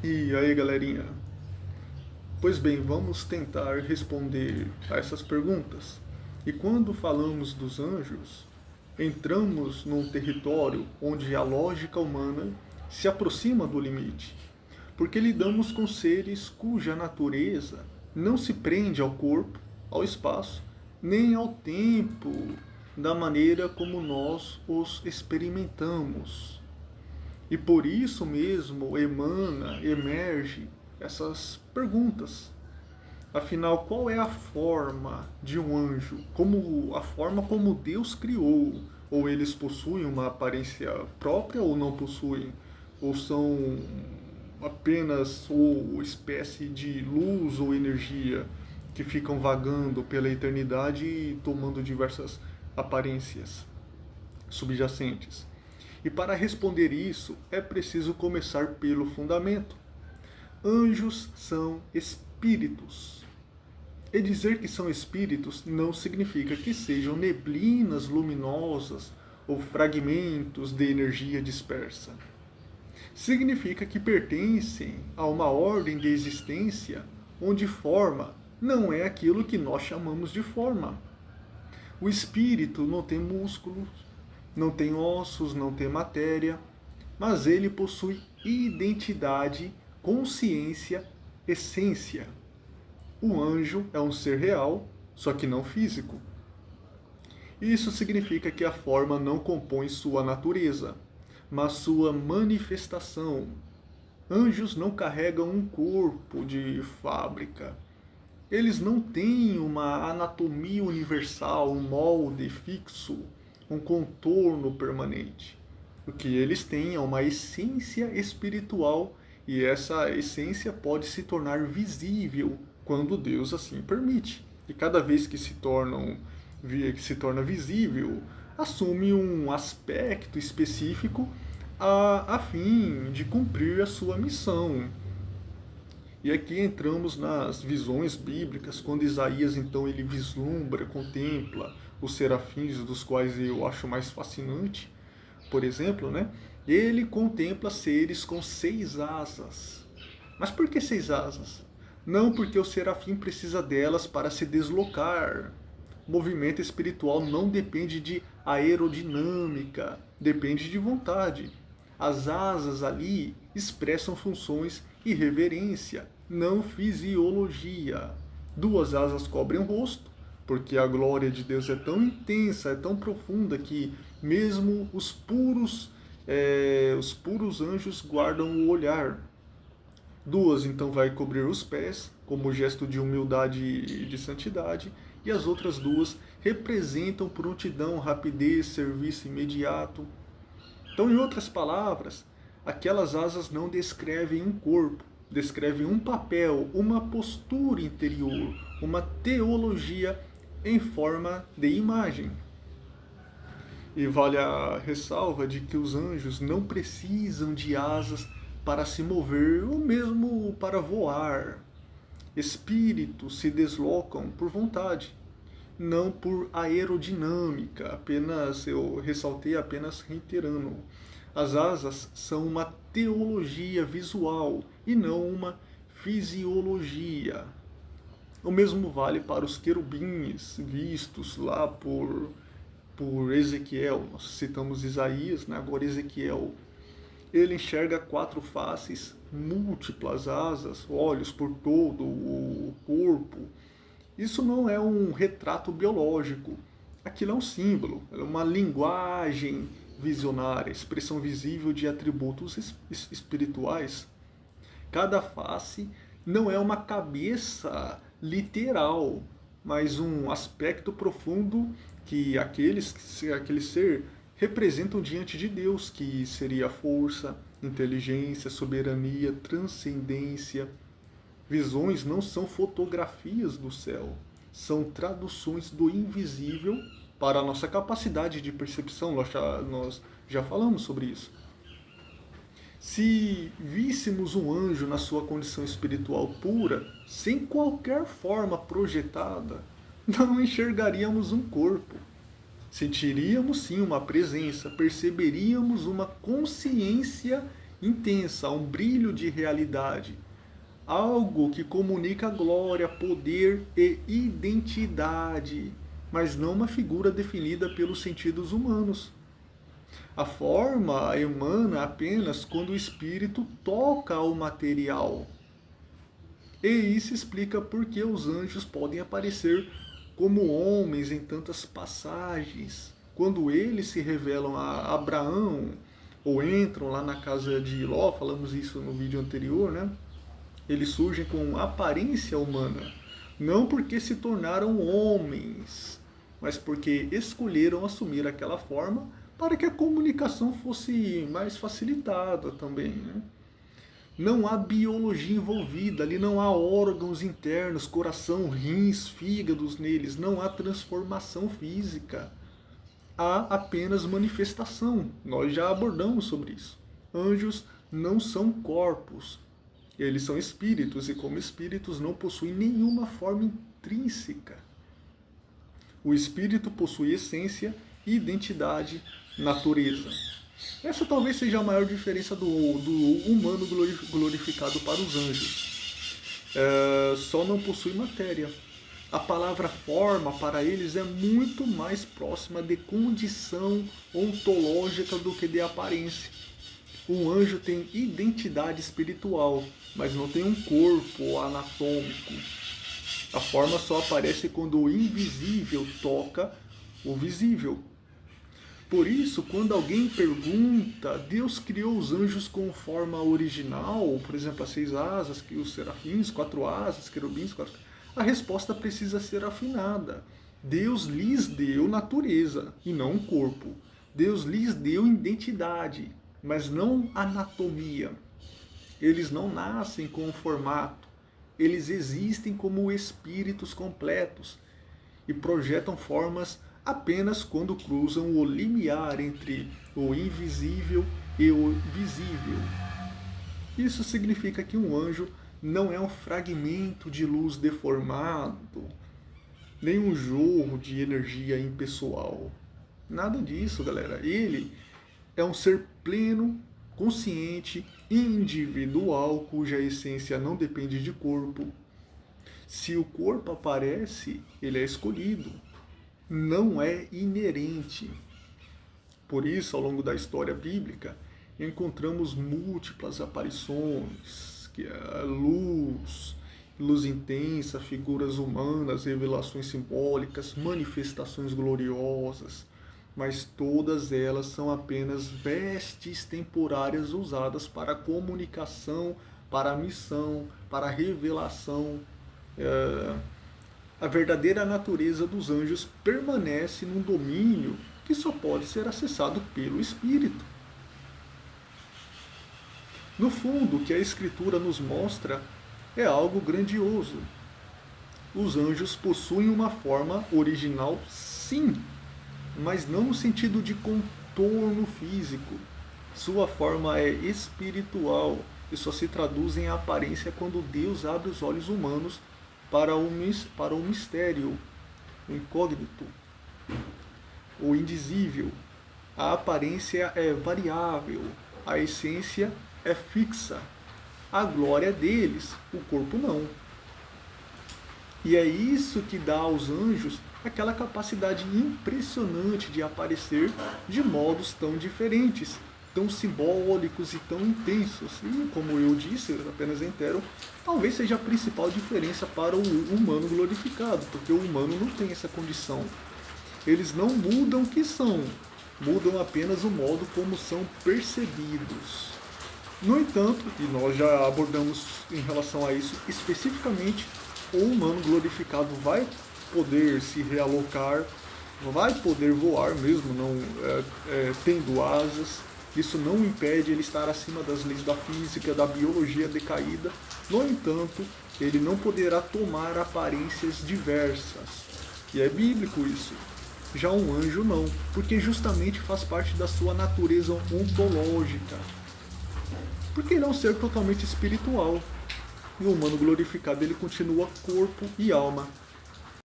E aí, galerinha? Pois bem, vamos tentar responder a essas perguntas. E quando falamos dos anjos, entramos num território onde a lógica humana se aproxima do limite, porque lidamos com seres cuja natureza não se prende ao corpo, ao espaço, nem ao tempo da maneira como nós os experimentamos. E por isso mesmo emerge essas perguntas. Afinal, qual é a forma de um anjo? Como a forma como Deus criou? Ou eles possuem uma aparência própria ou não possuem? Ou são apenas ou espécie de luz ou energia que ficam vagando pela eternidade e tomando diversas aparências subjacentes? E para responder isso, é preciso começar pelo fundamento. Anjos são espíritos. E dizer que são espíritos não significa que sejam neblinas luminosas ou fragmentos de energia dispersa. Significa que pertencem a uma ordem de existência onde forma não é aquilo que nós chamamos de forma. O espírito não tem músculos, não tem ossos, não tem matéria, mas ele possui identidade, consciência, essência. O anjo é um ser real, só que não físico. Isso significa que a forma não compõe sua natureza, mas sua manifestação. Anjos não carregam um corpo de fábrica. Eles não têm uma anatomia universal, um molde fixo, um contorno permanente. O que eles têm é uma essência espiritual e essa essência pode se tornar visível quando Deus assim permite. E cada vez que se torna visível, assume um aspecto específico a fim de cumprir a sua missão. E aqui entramos nas visões bíblicas, quando Isaías então ele vislumbra, contempla os serafins, dos quais eu acho mais fascinante, por exemplo, né? Ele contempla seres com 6 asas. Mas por que 6 asas? Não porque o serafim precisa delas para se deslocar. O movimento espiritual não depende de aerodinâmica, depende de vontade. As asas ali expressam funções e reverência, não fisiologia. 2 asas cobrem o rosto, porque a glória de Deus é tão intensa, é tão profunda que mesmo os puros anjos guardam o olhar. 2 então vai cobrir os pés, como gesto de humildade e de santidade, e as outras 2 representam prontidão, rapidez, serviço imediato. Então, em outras palavras, aquelas asas não descrevem um corpo, descrevem um papel, uma postura interior, uma teologia em forma de imagem. E vale a ressalva de que os anjos não precisam de asas para se mover ou mesmo para voar. Espíritos se deslocam por vontade, não por aerodinâmica. Apenas eu ressaltei apenas reiterando. As asas são uma teologia visual e não uma fisiologia. O mesmo vale para os querubins vistos lá por Ezequiel. Nós citamos Isaías, né? Agora Ezequiel. Ele enxerga 4 faces, múltiplas asas, olhos por todo o corpo. Isso não é um retrato biológico. Aquilo é um símbolo, é uma linguagem visionária, expressão visível de atributos espirituais. Cada face não é uma cabeça literal, mas um aspecto profundo que aquele ser representam diante de Deus, que seria força, inteligência, soberania, transcendência. Visões não são fotografias do céu, são traduções do invisível para a nossa capacidade de percepção. Nós já falamos sobre isso. Se víssemos um anjo na sua condição espiritual pura, sem qualquer forma projetada, não enxergaríamos um corpo. Sentiríamos sim uma presença, perceberíamos uma consciência intensa, um brilho de realidade. Algo que comunica glória, poder e identidade, mas não uma figura definida pelos sentidos humanos. A forma emana apenas quando o espírito toca o material. E isso explica por que os anjos podem aparecer como homens em tantas passagens. Quando eles se revelam a Abraão, ou entram lá na casa de Ló, falamos isso no vídeo anterior, né? Eles surgem com aparência humana. Não porque se tornaram homens, mas porque escolheram assumir aquela forma para que a comunicação fosse mais facilitada também, né? Não há biologia envolvida, ali não há órgãos internos, coração, rins, fígados neles, não há transformação física. Há apenas manifestação. Nós já abordamos sobre isso. Anjos não são corpos, eles são espíritos e como espíritos não possuem nenhuma forma intrínseca. O espírito possui essência, identidade, natureza. Essa talvez seja a maior diferença do humano glorificado para os anjos. Só não possui matéria. A palavra forma para eles é muito mais próxima de condição ontológica do que de aparência. Um anjo tem identidade espiritual, mas não tem um corpo anatômico. A forma só aparece quando o invisível toca o visível. Por isso, quando alguém pergunta, Deus criou os anjos com forma original, por exemplo, as 6 asas, que os serafins, 4 asas, querubins, 4... a resposta precisa ser afinada. Deus lhes deu natureza e não um corpo. Deus lhes deu identidade, mas não anatomia. Eles não nascem com um formato. Eles existem como espíritos completos e projetam formas apenas quando cruzam o limiar entre o invisível e o visível. Isso significa que um anjo não é um fragmento de luz deformado, nem um jorro de energia impessoal. Nada disso, galera. Ele é um ser pleno, consciente, individual, cuja essência não depende de corpo. Se o corpo aparece, ele é escolhido. Não é inerente. Por isso, ao longo da história bíblica, encontramos múltiplas aparições, que é luz intensa, figuras humanas, revelações simbólicas, manifestações gloriosas, mas todas elas são apenas vestes temporárias usadas para a comunicação, para a missão, para a revelação. A verdadeira natureza dos anjos permanece num domínio que só pode ser acessado pelo Espírito. No fundo, o que a Escritura nos mostra é algo grandioso. Os anjos possuem uma forma original, sim, mas não no sentido de contorno físico. Sua forma é espiritual e só se traduz em aparência quando Deus abre os olhos humanos para o mistério, o incógnito, o indizível. A aparência é variável, a essência é fixa. A glória é deles, o corpo não. E é isso que dá aos anjos aquela capacidade impressionante de aparecer de modos tão diferentes, tão simbólicos e tão intensos. E, como eu disse, apenas reitero, talvez seja a principal diferença para o humano glorificado, porque o humano não tem essa condição. Eles não mudam o que são, mudam apenas o modo como são percebidos. No entanto, e nós já abordamos em relação a isso especificamente, o humano glorificado vai poder se realocar, vai poder voar mesmo não tendo asas. Isso não impede ele estar acima das leis da física, da biologia decaída. No entanto, ele não poderá tomar aparências diversas. E é bíblico isso. Já um anjo não, porque justamente faz parte da sua natureza ontológica. Porque ele é um ser totalmente espiritual. E o humano glorificado, ele continua corpo e alma.